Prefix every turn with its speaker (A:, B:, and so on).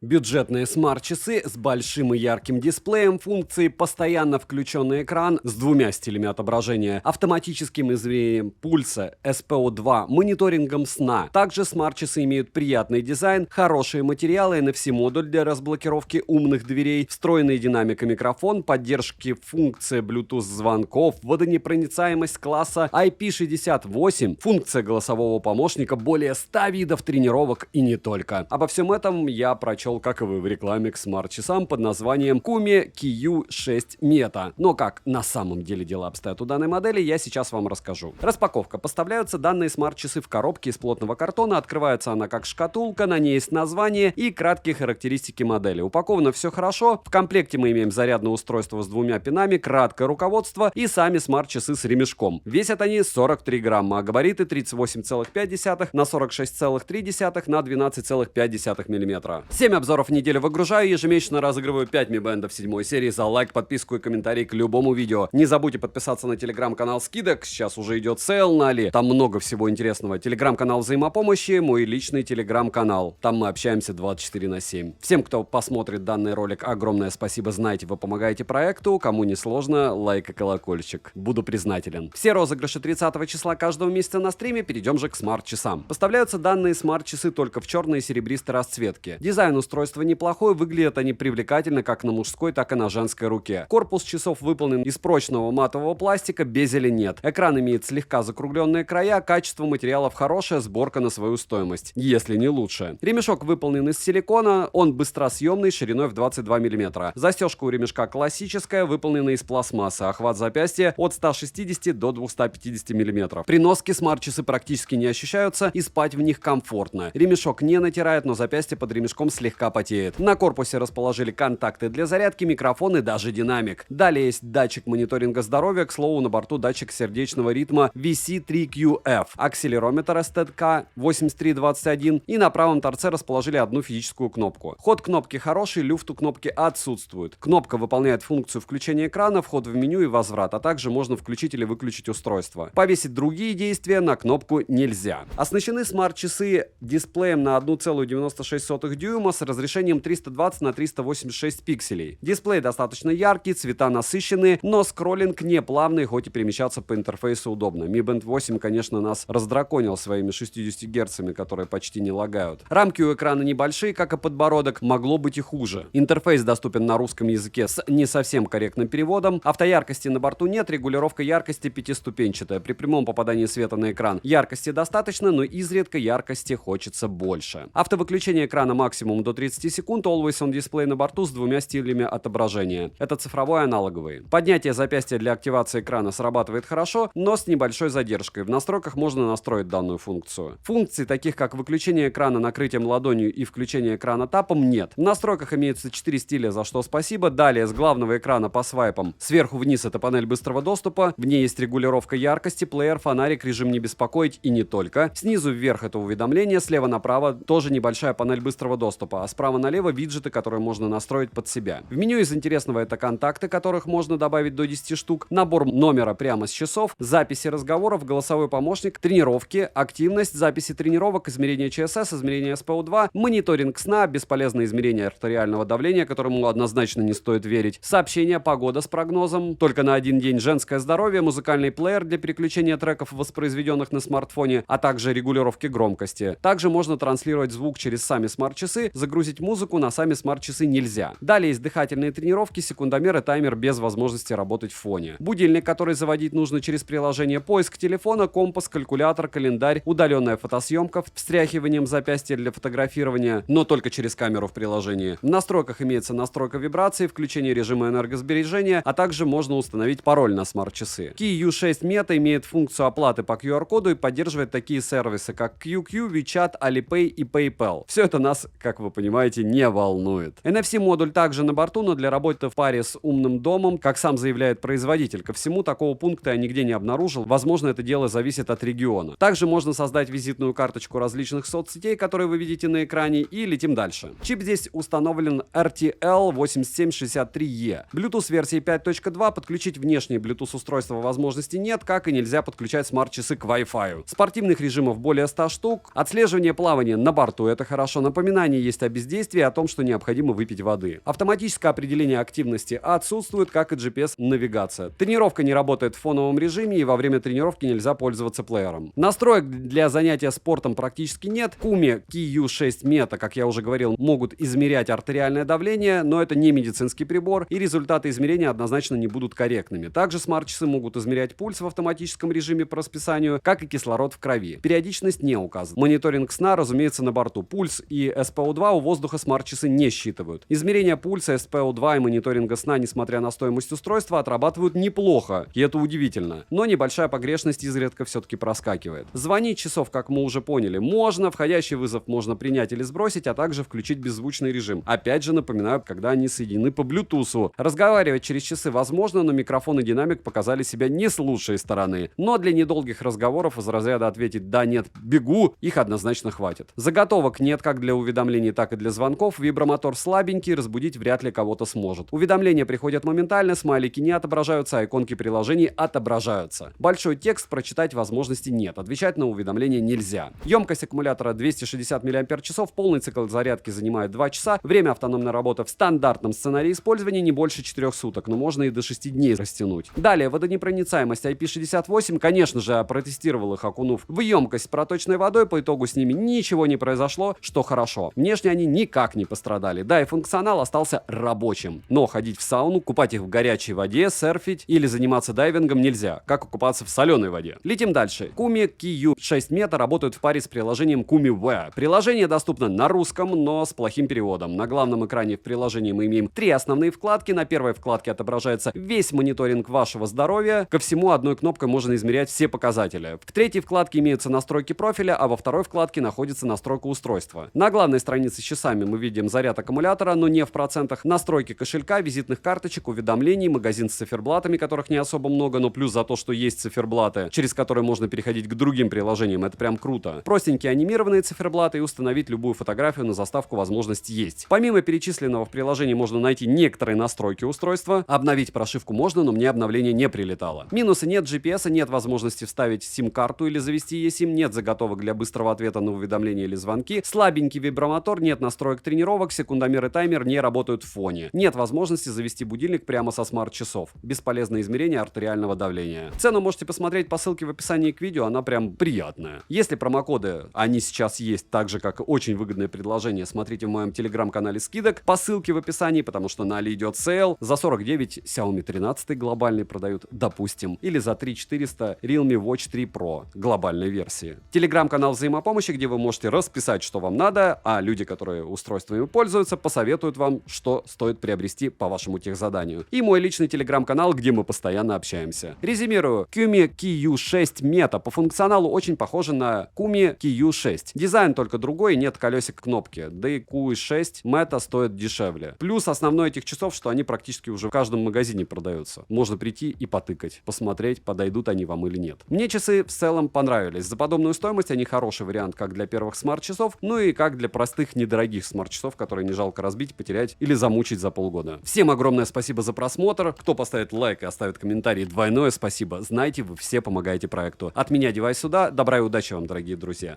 A: Бюджетные смарт-часы с большим и ярким дисплеем, функцией постоянно включенный экран с двумя стилями отображения, автоматическим измерением пульса, SPO2, мониторингом сна. Также смарт-часы имеют приятный дизайн, хорошие материалы, NFC-модуль для разблокировки умных дверей, встроенный динамико-микрофон, поддержки функции Bluetooth-звонков, водонепроницаемость класса IP68, функция голосового помощника, более 100 видов тренировок и не только. Обо всем этом я прочел, как и вы, в рекламе к смарт-часам под названием Kumi KU6 Meta. Но как на самом деле дела обстоят у данной модели, я сейчас вам расскажу. Распаковка. Поставляются данные смарт-часы в коробке из плотного картона, открывается она как шкатулка, на ней есть название и краткие характеристики модели. Упаковано все хорошо. В комплекте мы имеем зарядное устройство с двумя пинами, краткое руководство и сами смарт-часы с ремешком. Весят они 43 грамма, а габариты 38,5 на 46,3 на 12,5 мм. 7 обзоров в неделю выгружаю, ежемесячно разыгрываю 5 Mi Band 7 серии за лайк, подписку и комментарий к любому видео. Не забудьте подписаться на телеграм-канал скидок, сейчас уже идет сейл на Али, там много всего интересного. Телеграм-канал взаимопомощи, мой личный телеграм-канал, там мы общаемся 24/7. Всем, кто посмотрит данный ролик, огромное спасибо, знаете, вы помогаете проекту, кому не сложно, лайк и колокольчик, буду признателен. Все розыгрыши 30 числа каждого месяца на стриме, перейдем же к смарт-часам. Поставляются данные смарт-часы только в черной и серебристой расцветке. Дизайн устройства неплохой, выглядят они привлекательно как на мужской, так и на женской руке. Корпус часов выполнен из прочного матового пластика, безеля нет. Экран имеет слегка закругленные края, качество материалов хорошее, сборка на свою стоимость, если не лучше. Ремешок выполнен из силикона, он быстросъемный, шириной в 22 мм. Застежка у ремешка классическая, выполнена из пластмассы, охват запястья от 160 до 250 мм. При носке смарт-часы практически не ощущаются и спать в них комфортно. Ремешок не натирает, но запястье под ремешком слегка потеет. На корпусе расположили контакты для зарядки, микрофон и даже динамик. Далее есть датчик мониторинга здоровья, к слову, на борту датчик сердечного ритма VC3QF, акселерометр STK 8321 и на правом торце расположили одну физическую кнопку. Ход кнопки хороший, люфт у кнопки отсутствует. Кнопка выполняет функцию включения экрана, вход в меню и возврат, а также можно включить или выключить устройство. Повесить другие действия на кнопку нельзя. Оснащены смарт-часы дисплеем на 1,96 дюйма с разрешением 320 на 386 пикселей. Дисплей достаточно яркий, цвета насыщенные, но скроллинг не плавный, хоть и перемещаться по интерфейсу удобно. Mi Band 8, конечно, нас раздраконил своими 60 герцами, которые почти не лагают. Рамки у экрана небольшие, как и подбородок, могло быть и хуже. Интерфейс доступен на русском языке с не совсем корректным переводом. Автояркости на борту нет, регулировка яркости пятиступенчатая. При прямом попадании света на экран яркости достаточно, но изредка яркости хочется больше. Автовыключение экрана максимум до 30 секунд, Always on Display на борту с двумя стилями отображения. Это цифровой аналоговый. Поднятие запястья для активации экрана срабатывает хорошо, но с небольшой задержкой. В настройках можно настроить данную функцию. Функций, таких как выключение экрана накрытием ладонью и включение экрана тапом, нет. В настройках имеются 4 стиля, за что спасибо. Далее с главного экрана по свайпам сверху вниз это панель быстрого доступа. В ней есть регулировка яркости, плеер, фонарик, режим не беспокоить и не только. Снизу вверх это уведомление, слева направо тоже небольшая панель быстрого доступа, а справа налево виджеты, которые можно настроить под себя. В меню из интересного это контакты, которых можно добавить до 10 штук, набор номера прямо с часов, записи разговоров, голосовой помощник, тренировки, активность, записи тренировок, измерение ЧСС, измерение SPO2, мониторинг сна, бесполезное измерение артериального давления, которому однозначно не стоит верить, сообщение, погода с прогнозом, только на один день женское здоровье, музыкальный плеер для переключения треков, воспроизведенных на смартфоне, а также регулировки громкости. Также можно транслировать звук через сами смарт-часы, загрузить музыку на сами смарт-часы нельзя. Далее есть дыхательные тренировки, секундомер и таймер без возможности работать в фоне. Будильник, который заводить нужно через приложение поиск телефона, компас, калькулятор, календарь, удаленная фотосъемка, встряхиванием запястья для фотографирования, но только через камеру в приложении. В настройках имеется настройка вибрации, включение режима энергосбережения, а также можно установить пароль на смарт-часы. KU6 Meta имеет функцию оплаты по QR-коду и поддерживает такие сервисы, как QQ, WeChat, Alipay и PayPal. Все это нас, как вы понимаете, не волнует. NFC-модуль также на борту, но для работы в паре с умным домом, как сам заявляет производитель. Ко всему, такого пункта я нигде не обнаружил. Возможно, это дело зависит от региона. Также можно создать визитную карточку различных соцсетей, которые вы видите на экране, и летим дальше. Чип здесь установлен RTL8763E. Bluetooth версии 5.2, подключить внешние Bluetooth устройства возможности нет, как и нельзя подключать смарт-часы к Wi-Fi. Спортивных режимов более 100 штук. Отслеживание плавания на борту, это хорошо. Напоминание есть бездействия и о том, что необходимо выпить воды. Автоматическое определение активности отсутствует, как и GPS-навигация. Тренировка не работает в фоновом режиме, и во время тренировки нельзя пользоваться плеером. Настроек для занятия спортом практически нет. Kumi KU6 Meta, как я уже говорил, могут измерять артериальное давление, но это не медицинский прибор, и результаты измерения однозначно не будут корректными. Также смарт-часы могут измерять пульс в автоматическом режиме по расписанию, как и кислород в крови. Периодичность не указана. Мониторинг сна, разумеется, на борту. Пульс и SpO2 у воздуха смарт-часы не считывают. Измерение пульса, SpO2 и мониторинга сна, несмотря на стоимость устройства, отрабатывают неплохо, и это удивительно. Но небольшая погрешность изредка все-таки проскакивает. Звонить часов, как мы уже поняли, можно, входящий вызов можно принять или сбросить, а также включить беззвучный режим. Опять же напоминаю, когда они соединены по Bluetooth. Разговаривать через часы возможно, но микрофон и динамик показали себя не с лучшей стороны. Но для недолгих разговоров из разряда ответить «да», «нет», «бегу» их однозначно хватит. Заготовок нет как для уведомлений, так и для звонков. Вибромотор слабенький, разбудить вряд ли кого-то сможет. Уведомления приходят моментально, смайлики не отображаются, а иконки приложений отображаются. Большой текст прочитать возможности нет, отвечать на уведомления нельзя. Емкость аккумулятора 260 мАч, полный цикл зарядки занимает 2 часа, время автономной работы в стандартном сценарии использования не больше 4 суток, но можно и до 6 дней растянуть. Далее, водонепроницаемость IP68, конечно же, протестировал их, окунув в емкость с проточной водой, по итогу с ними ничего не произошло, что хорошо. Внешне они никак не пострадали, да и функционал остался рабочим. Но ходить в сауну, купать их в горячей воде, серфить или заниматься дайвингом нельзя, как купаться в соленой воде. Летим дальше. Kumi KU6 Meta работают в паре с приложением Kumi Wear. Приложение доступно на русском, но с плохим переводом. На главном экране в приложении мы имеем 3 основные вкладки. На первой вкладке отображается весь мониторинг вашего здоровья. Ко всему одной кнопкой можно измерять все показатели. В третьей вкладке имеются настройки профиля, а во второй вкладке находится настройка устройства. На главной странице с часами мы видим заряд аккумулятора, но не в процентах, настройки кошелька, визитных карточек, уведомлений, магазин с циферблатами, которых не особо много, но плюс за то, что есть циферблаты, через которые можно переходить к другим приложениям, это прям круто. Простенькие анимированные циферблаты и установить любую фотографию на заставку возможность есть. Помимо перечисленного в приложении можно найти некоторые настройки устройства. Обновить прошивку можно, но мне обновление не прилетало. Минусы: нет GPS, нет возможности вставить сим-карту или завести eSIM, нет заготовок для быстрого ответа на уведомления или звонки, слабенький вибромотор, нет настроек тренировок, секундомер и таймер не работают в фоне. Нет возможности завести будильник прямо со смарт-часов. Бесполезное измерение артериального давления. Цену можете посмотреть по ссылке в описании к видео, она прям приятная. Если промокоды, они сейчас есть, так же как и очень выгодное предложение, смотрите в моем телеграм-канале скидок по ссылке в описании, потому что на Али идет сейл. За 49 Xiaomi 13 глобальный продают, допустим, или за 3400 Realme Watch 3 Pro глобальной версии. Телеграм-канал взаимопомощи, где вы можете расписать, что вам надо, а люди, которые устройствами пользуются, посоветуют вам, что стоит приобрести по вашему техзаданию. И мой личный телеграм-канал, где мы постоянно общаемся. Резюмирую. Kumi KU6 Meta по функционалу очень похожа на Kumi KU6. Дизайн только другой, нет колесик кнопки, да и KU6 Meta стоит дешевле. Плюс основной этих часов, что они практически уже в каждом магазине продаются. Можно прийти и потыкать, посмотреть, подойдут они вам или нет. Мне часы в целом понравились. За подобную стоимость они хороший вариант как для первых смарт-часов, ну и как для простых недорогих смарт-часов, которые не жалко разбить, потерять или замучить за полгода. Всем огромное спасибо за просмотр. Кто поставит лайк и оставит комментарий, двойное спасибо. Знаете, вы все помогаете проекту. От меня девайс сюда. Добра и удачи вам, дорогие друзья.